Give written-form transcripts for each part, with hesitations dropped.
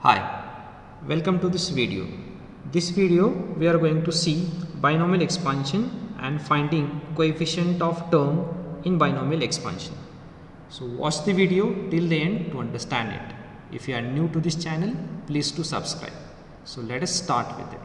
Hi, welcome to this video. This video we are going to see binomial expansion and finding coefficient of term in binomial expansion. So watch the video till the end to understand it. If you are new to this channel, please to subscribe. So let us start with it.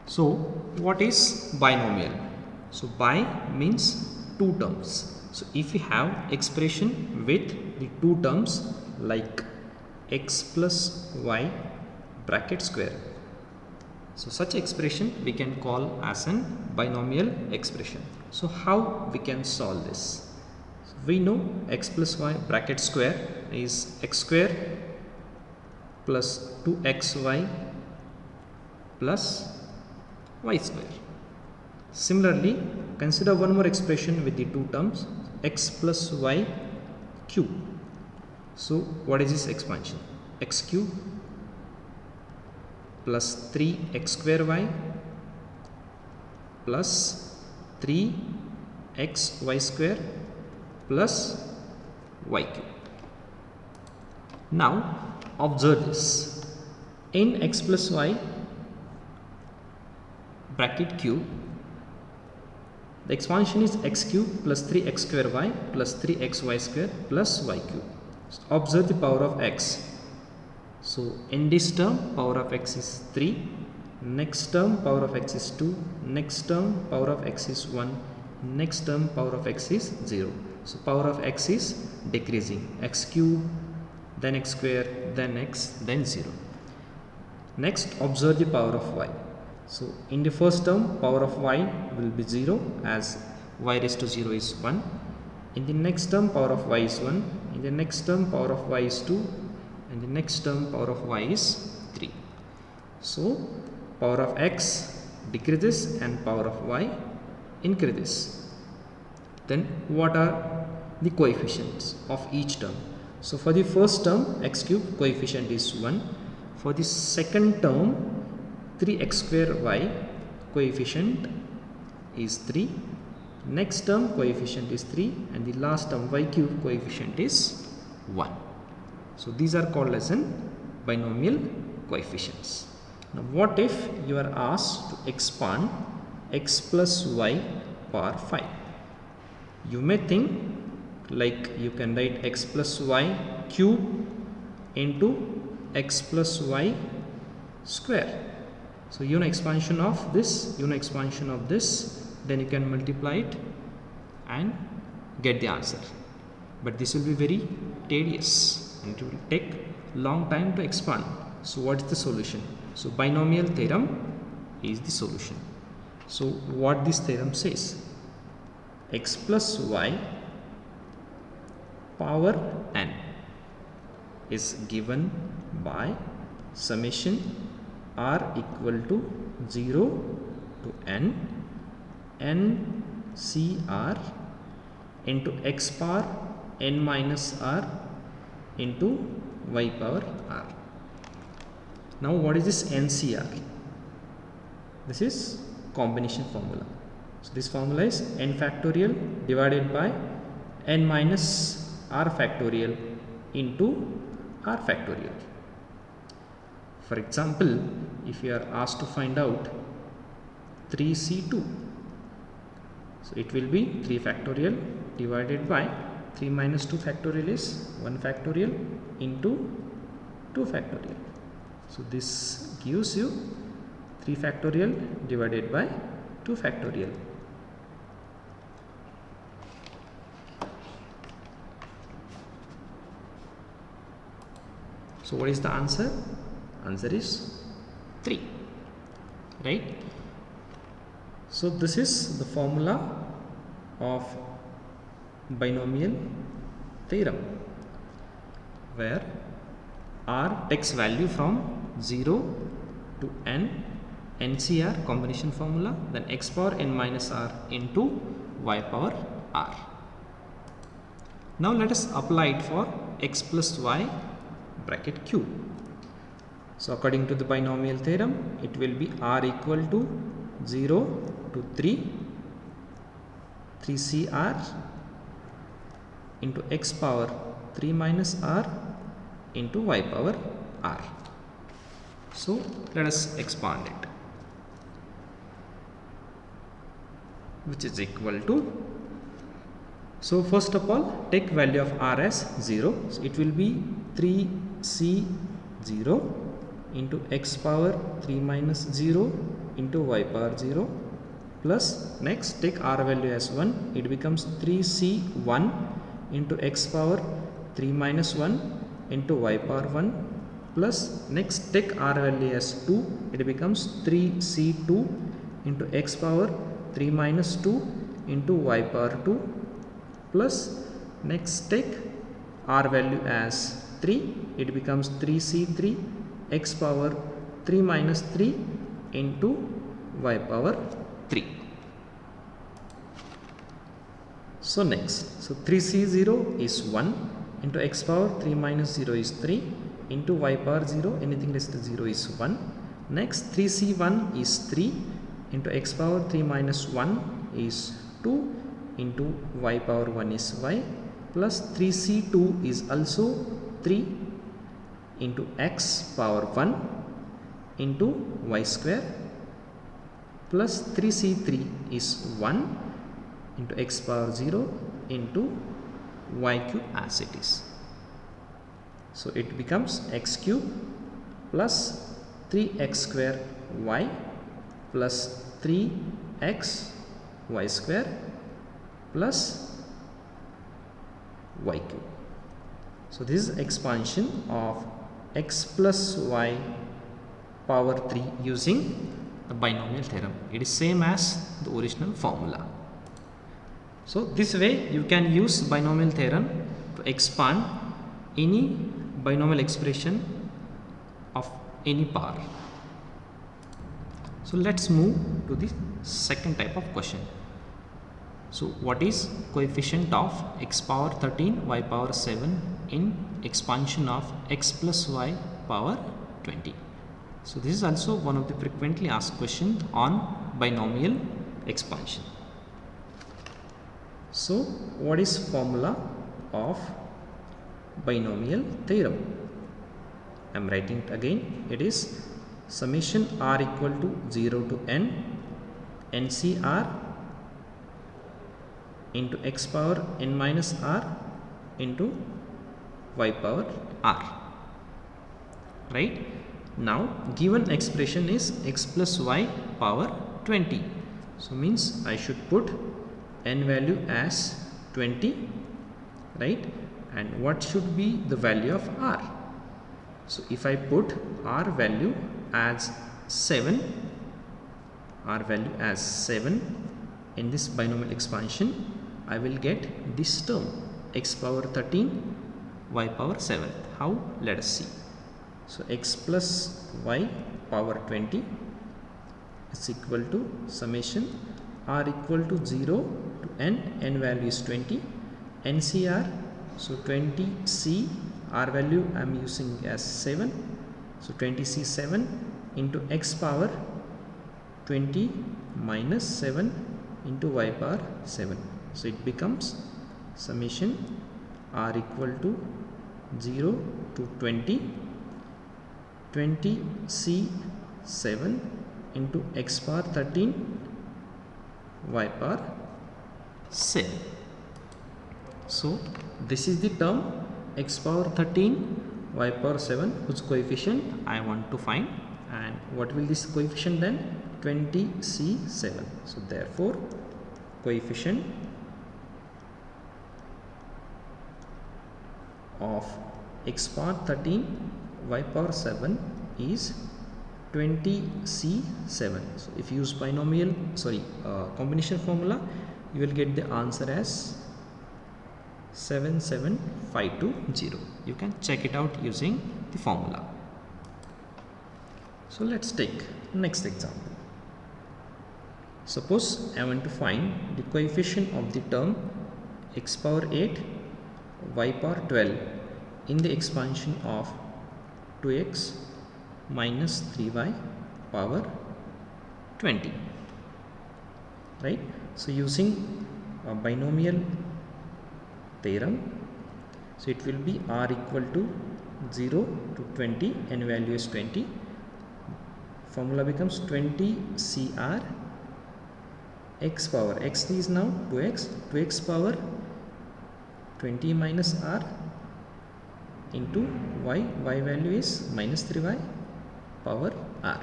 So what is binomial? So bi means two terms. So if we have expression with the two terms like x plus y bracket square. So such expression we can call as an binomial expression. So how we can solve this? So we know x plus y bracket square is x square plus 2xy plus y square. Similarly, consider one more expression with the two terms x plus y cube. So what is this expansion? X cube plus 3x square y plus 3xy square plus y cube. Now observe this. In x plus y bracket cube, the expansion is x cube plus 3x square y plus 3xy square plus y cube. So observe the power of x. So in this term power of x is 3, next term power of x is 2, next term power of x is 1, next term power of x is 0. So power of x is decreasing, x cube, then x square, then x, then 0. Next observe the power of y. So in the first term power of y will be 0 as y raised to 0 is 1. In the next term power of y is 1. In the next term power of y is 2. And the next term power of y is 3. So power of x decreases and power of y increases. Then what are the coefficients of each term? So for the first term x cube coefficient is 1. For the second term 3x square y coefficient is 3. Next term coefficient is 3 and the last term y cube coefficient is 1. So these are called as an binomial coefficients. Now what if you are asked to expand x plus y power 5? You may think like you can write x plus y cube into x plus y square. So you know expansion of this, then you can multiply it and get the answer. But this will be very tedious and it will take long time to expand. So what is the solution? So binomial theorem is the solution. So what this theorem says? X plus y power n is given by summation r equal to 0 to n NCR into x power n minus r into y power r. Now what is this NCR? This is combination formula. So this formula is n factorial divided by n minus r factorial into r factorial. For example, if you are asked to find out 3c2, so it will be 3 factorial divided by 3 minus 2 factorial is 1 factorial into 2 factorial. So this gives you 3 factorial divided by 2 factorial. So what is the answer? Answer is 3, right? So this is the formula of binomial theorem where r takes value from 0 to n, NCR combination formula, then x power n minus r into y power r. Now let us apply it for x plus y bracket cube. So according to the binomial theorem, it will be r equal to 0 to 3cr into x power 3 minus r into y power r. So let us expand it, which is equal to, so first of all take value of r as 0, so it will be 3c0 into x power 3 minus 0 into y power 0, plus next take r value as 1, it becomes 3c1 into x power 3 minus 1 into y power 1, plus next take r value as 2, it becomes 3c2 into x power 3 minus 2 into y power 2, plus next take r value as 3, it becomes 3c3 x power 3 minus 3 into y power 3. So next, so 3c0 is 1 into x power 3 minus 0 is 3 into y power 0, anything less than 0 is 1. Next 3c1 is 3 into x power 3 minus 1 is 2 into y power 1 is y, plus 3c2 is also 3 into x power 1 into y square, plus 3c3 is 1 into x power 0 into y cube as it is. So it becomes x cube plus 3x square y plus 3x y square plus y cube. So this is expansion of x plus y power 3 using the binomial theorem. It is same as the original formula. So this way you can use binomial theorem to expand any binomial expression of any power. So let's move to the second type of question. So what is coefficient of x power 13 y power 7 in expansion of x plus y power 20? So this is also one of the frequently asked question on binomial expansion. So what is formula of binomial theorem? I am writing it again. It is summation r equal to 0 to n NCR into x power n minus r into y power r. Right? Now given expression is x plus y power 20. So means I should put n value as 20, right? And what should be the value of r? So if I put r value as 7 in this binomial expansion, I will get this term x power 13 y power 7. How? Let us see. So x plus y power 20 is equal to summation r equal to 0 to n value is 20, NCR, so 20c, r value I am using as 7, so 20c 7 into x power 20 minus 7 into y power 7. So it becomes summation r equal to 0 to 20c 7 into x power 13 y power 7. So this is the term x power 13 y power 7 whose coefficient I want to find, and what will this coefficient then? 20c7. So therefore coefficient of x power 13 y power 7 is 20c7. So if you use combination formula, you will get the answer as 77520. You can check it out using the formula. So let's take next example. Suppose I want to find the coefficient of the term x power 8 y power 12 in the expansion of 2x minus 3y power 20, right? So using a binomial theorem, so it will be r equal to 0 to 20, n value is 20. Formula becomes 20 CR x power, x is now 2x, 2x power 20 minus r into y, y value is minus 3y power r,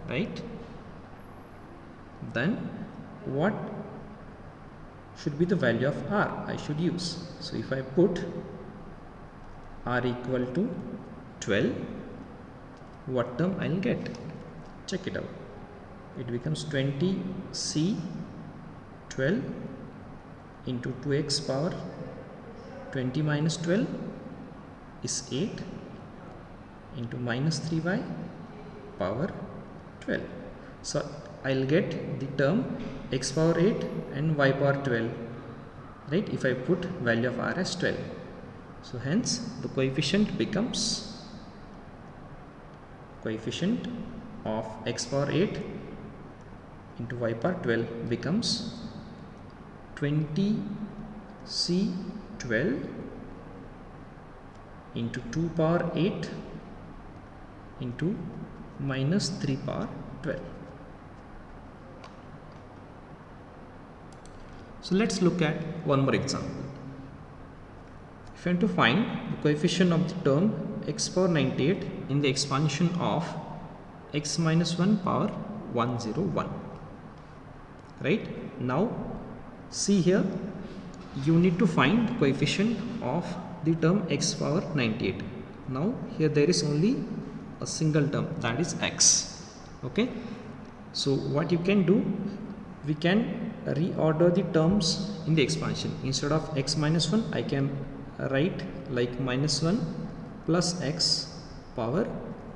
right? Then what should be the value of r I should use? So if I put r equal to 12, what term I'll get? Check it out. It becomes 20 c 12 into 2x power 20 minus 12 is 8 into minus 3y power 12. So I'll get the term x power 8 and y power 12, right, if I put value of r as 12. So hence the coefficient becomes, coefficient of x power 8 into y power 12 becomes 20 c 12 into 2 power 8 into minus 3 power 12. So let's look at one more example. If I want to find the coefficient of the term x power 98 in the expansion of x minus 1 power 101, right? Now see here, you need to find the coefficient of the term x power 98. Now here there is only a single term, that is x. Okay, so what you can do, we can reorder the terms in the expansion. Instead of x minus 1, I can write like minus 1 plus x power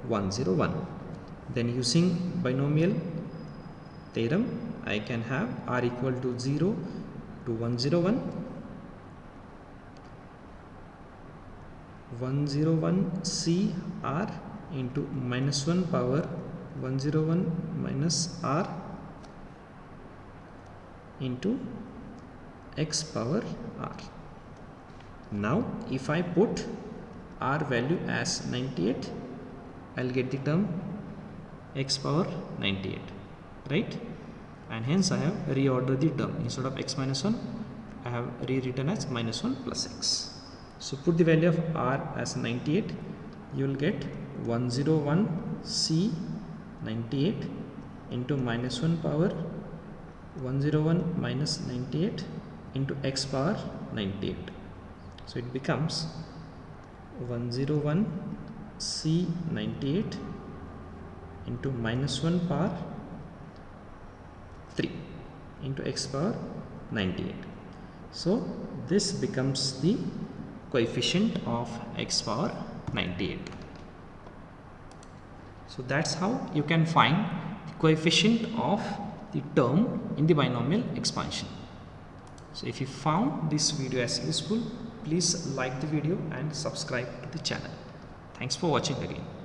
101. Then using binomial theorem, I can have r equal to 0 to 101, 101 c r into minus 1 power 101 minus r into x power r. Now if I put r value as 98, I'll get the term x power 98, right? And hence I have reordered the term. Instead of x minus 1, I have rewritten as minus 1 plus x. So put the value of r as 98, you will get 101 c 98 into minus 1 power 101 minus 98 into x power 98. So it becomes 101 c 98 into minus 1 power 3 into x power 98. So this becomes the coefficient of x power 98. So that's how you can find the coefficient of the term in the binomial expansion. So if you found this video as useful, please like the video and subscribe to the channel. Thanks for watching again.